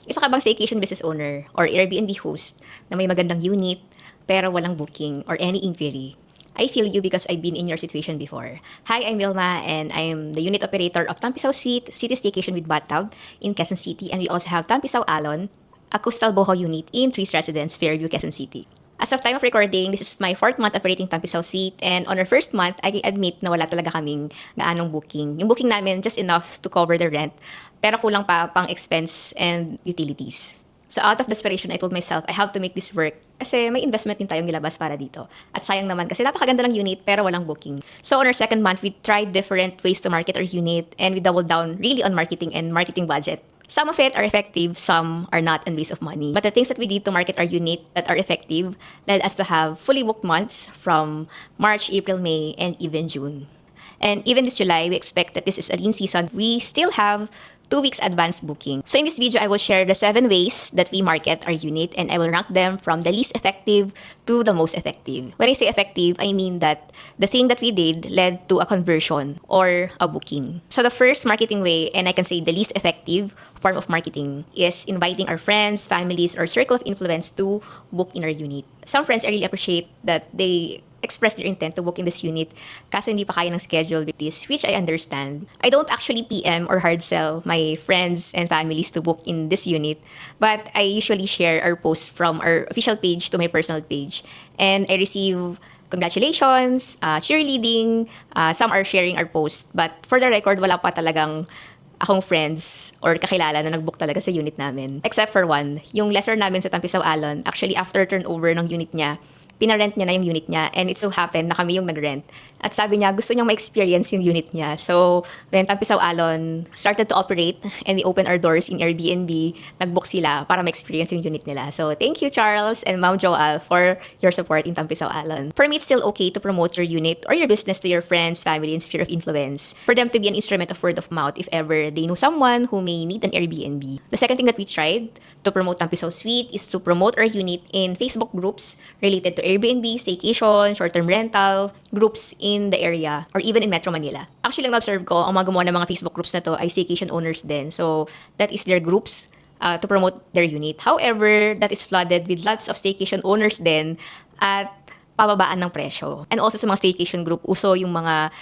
Isa ka bang staycation business owner or Airbnb host na may magandang unit pero walang booking or any inquiry? I feel you because I've been in your situation before. Hi, I'm Vilma and I'm the unit operator of Tampisaw Suite City Staycation with Bathtub in Quezon City, and we also have Tampisaw Alon, a coastal boho unit in Trees Residence, Fairview, Quezon City. As of time of recording, this is my 4th month operating Tampisaw Suite, and on our first month, I admit na wala talaga kaming gaanong booking. Yung booking namin just enough to cover the rent, pero kulang pa pang expense and utilities. So out of desperation, I told myself, I have to make this work kasi may investment din tayong nilabas para dito. At sayang naman kasi napakaganda ng unit pero walang booking. So on our second month, we tried different ways to market our unit and we doubled down really on marketing and marketing budget. Some of it are effective, some are not, and waste of money. But the things that we did to market our unit that are effective led us to have fully booked months from March, April, May, and even June. And even this July, we expect that this is a lean season. We still have 2 weeks advance booking. So in this video, I will share the 7 ways that we market our unit, and I will rank them from the least effective to the most effective. When I say effective, I mean that the thing that we did led to a conversion or a booking. So the first marketing way, and I can say the least effective form of marketing, is inviting our friends, families, or circle of influence to book in our unit. Some friends I really appreciate that they express their intent to book in this unit kasi hindi pa kaya ng schedule with this, which I understand. I don't actually PM or hard sell my friends and families to book in this unit, but I usually share our posts from our official page to my personal page. And I receive congratulations, cheerleading, some are sharing our post. But for the record, wala pa talagang akong friends or kakilala na nag-book talaga sa unit namin. Except for one, yung lesser namin sa Tampisaw Alon, actually after turnover ng unit niya, pinarent niya na yung unit niya, and it so happened na kami yung nag-rent. At sabi niya, gusto niyang ma-experience yung unit niya. So, when Tampisaw Alon started to operate and we opened our doors in Airbnb, nag-book sila para ma-experience yung unit nila. So, thank you Charles and Ma'am Joal for your support in Tampisaw Alon. For me, it's still okay to promote your unit or your business to your friends, family, and sphere of influence. For them to be an instrument of word of mouth if ever they know someone who may need an Airbnb. The second thing that we tried to promote Tampisaw Suite is to promote our unit in Facebook groups related to Airbnb, staycation, short-term rental, groups in the area, or even in Metro Manila. Actually, ang observe ko, ang mga gumawa ng mga Facebook groups na to ay staycation owners din. So, that is their groups to promote their unit. However, that is flooded with lots of staycation owners din at pababaan ng presyo. And also sa mga staycation group, uso yung mga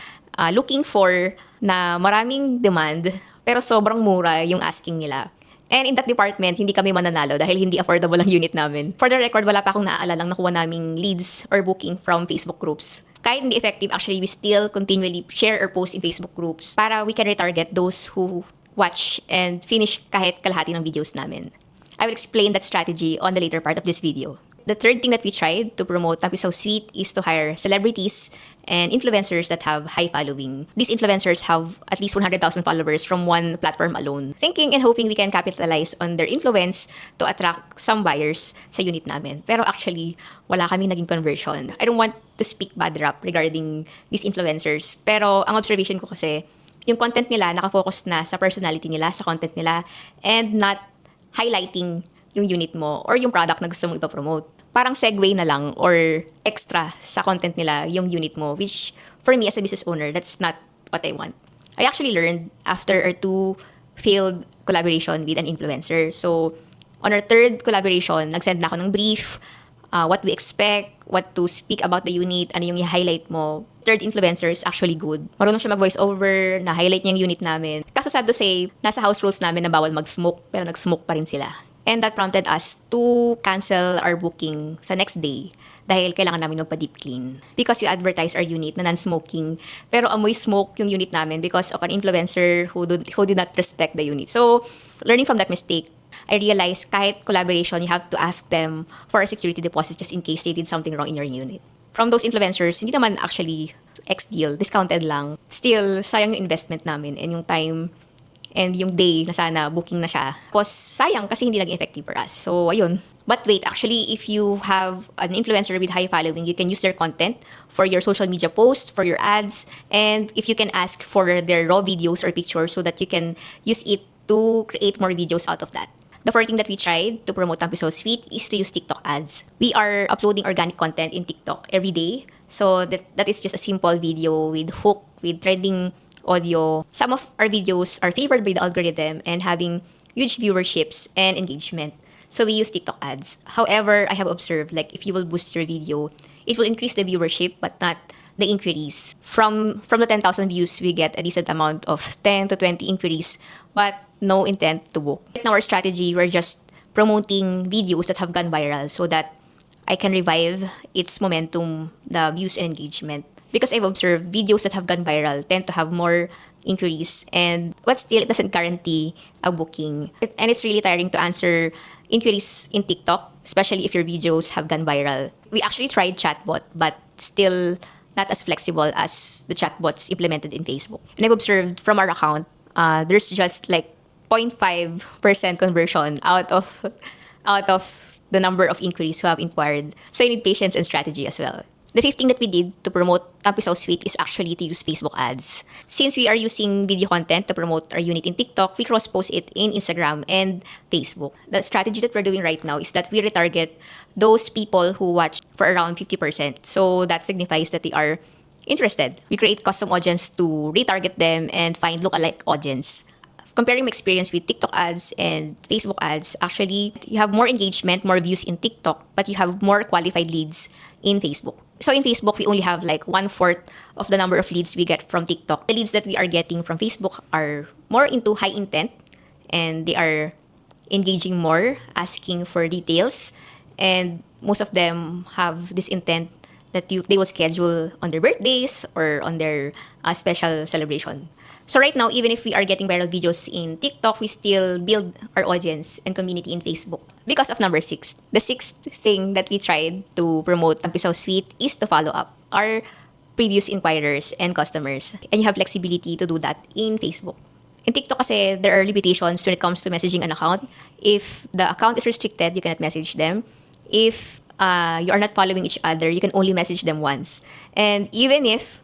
looking for na maraming demand pero sobrang mura yung asking nila. And in that department, hindi kami mananalo dahil hindi affordable ang unit namin. For the record, wala pa akong naaalalang nakuha naming leads or booking from Facebook groups. Kahit hindi effective, actually, we still continually share or post in Facebook groups para we can retarget those who watch and finish kahit kalahati ng videos namin. I will explain that strategy on the later part of this video. The third thing that we tried to promote Tampisaw Suite is to hire celebrities and influencers that have high following. These influencers have at least 100,000 followers from one platform alone. Thinking and hoping we can capitalize on their influence to attract some buyers sa unit namin. Pero actually, wala kami naging conversion. I don't want to speak bad rap regarding these influencers. Pero ang observation ko kasi, yung content nila nakafocus na sa personality nila, sa content nila, and not highlighting yung unit mo or yung product na gusto mo ipapromote. Parang segue na lang or extra sa content nila yung unit mo, which for me as a business owner, that's not what I want. I actually learned after our 2 failed collaboration with an influencer. So, on our 3rd collaboration, nag-send na ako ng brief, what we expect, what to speak about the unit, ano yung i-highlight mo. 3rd influencer is actually good. Marunong siya mag-voice over, na-highlight niya yung unit namin. Kaso sad to say, nasa house rules namin na bawal mag-smoke, pero nag-smoke pa rin sila. And that prompted us to cancel our booking sa next day dahil kailangan namin magpa-deep clean. Because we advertise our unit na non-smoking, pero amoy smoke yung unit namin because of an influencer who did not respect the unit. So, learning from that mistake, I realized kahit collaboration, you have to ask them for a security deposit just in case they did something wrong in your unit. From those influencers, hindi naman actually ex-deal, discounted lang. Still, sayang yung investment namin and yung time and yung day na sana booking na siya was sayang kasi hindi naging effective for us. So, ayun. But wait, actually, if you have an influencer with high following, you can use their content for your social media posts, for your ads, and if you can ask for their raw videos or pictures so that you can use it to create more videos out of that. The fourth thing that we tried to promote Tampisaw Suite is to use TikTok ads. We are uploading organic content in TikTok every day. So that is just a simple video with hook, with trending audio. Some of our videos are favored by the algorithm and having huge viewerships and engagement. So we use TikTok ads. However, I have observed like if you will boost your video, it will increase the viewership but not the inquiries. From the 10,000 views, we get a decent amount of 10 to 20 inquiries, but no intent to book. Right now, our strategy, we're just promoting videos that have gone viral so that I can revive its momentum, the views and engagement. Because I've observed videos that have gone viral tend to have more inquiries, but still it doesn't guarantee a booking. And it's really tiring to answer inquiries in TikTok, especially if your videos have gone viral. We actually tried chatbot, but still not as flexible as the chatbots implemented in Facebook. And I've observed from our account, there's just like 0.5% conversion out of the number of inquiries who have inquired. So you need patience and strategy as well. The fifth thing that we did to promote Tampisaw Suite is actually to use Facebook ads. Since we are using video content to promote our unit in TikTok, we cross-post it in Instagram and Facebook. The strategy that we're doing right now is that we retarget those people who watch for around 50%. So that signifies that they are interested. We create custom audience to retarget them and find lookalike audience. Comparing my experience with TikTok ads and Facebook ads, actually, you have more engagement, more views in TikTok, but you have more qualified leads in Facebook. So in Facebook, we only have like 1/4 of the number of leads we get from TikTok. The leads that we are getting from Facebook are more into high intent and they are engaging more, asking for details, and most of them have this intent that they will schedule on their birthdays or on their special celebration. So right now, even if we are getting viral videos in TikTok, we still build our audience and community in Facebook because of number 6. The sixth thing that we tried to promote Tampisaw Suite is to follow up our previous inquirers and customers. And you have flexibility to do that in Facebook. In TikTok kasi, there are limitations when it comes to messaging an account. If the account is restricted, you cannot message them. If you are not following each other, you can only message them once. And even if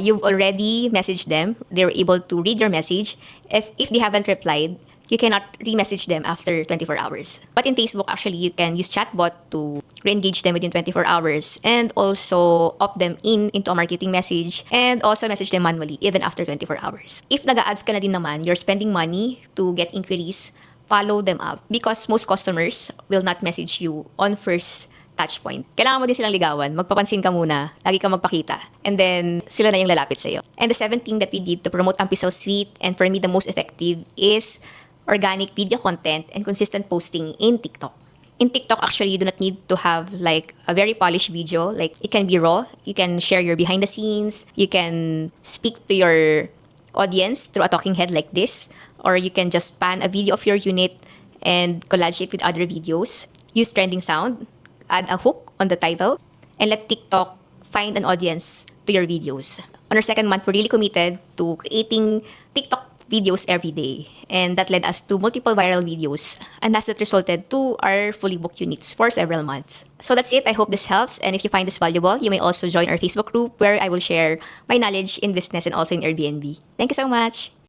you've already messaged them, they're able to read your message. If they haven't replied, you cannot re-message them after 24 hours. But in Facebook, actually, you can use chatbot to re-engage them within 24 hours and also opt them into a marketing message and also message them manually even after 24 hours. If nag-ads ka na din naman, you're spending money to get inquiries, follow them up because most customers will not message you on first touch point. Kailangan mo din silang ligawan. Magpapansin ka muna. Lagi kang magpakita. And then, sila na yung lalapit sa'yo. And the seventh thing that we did to promote Tampisaw Suite, and for me the most effective, is organic video content and consistent posting in TikTok. In TikTok, actually, you do not need to have like a very polished video. Like, it can be raw. You can share your behind the scenes. You can speak to your audience through a talking head like this. Or you can just pan a video of your unit and collage it with other videos. Use trending sound. Add a hook on the title, and let TikTok find an audience to your videos. On our second month, we're really committed to creating TikTok videos every day. And that led us to multiple viral videos. And that resulted to our fully booked units for several months. So that's it. I hope this helps. And if you find this valuable, you may also join our Facebook group where I will share my knowledge in business and also in Airbnb. Thank you so much.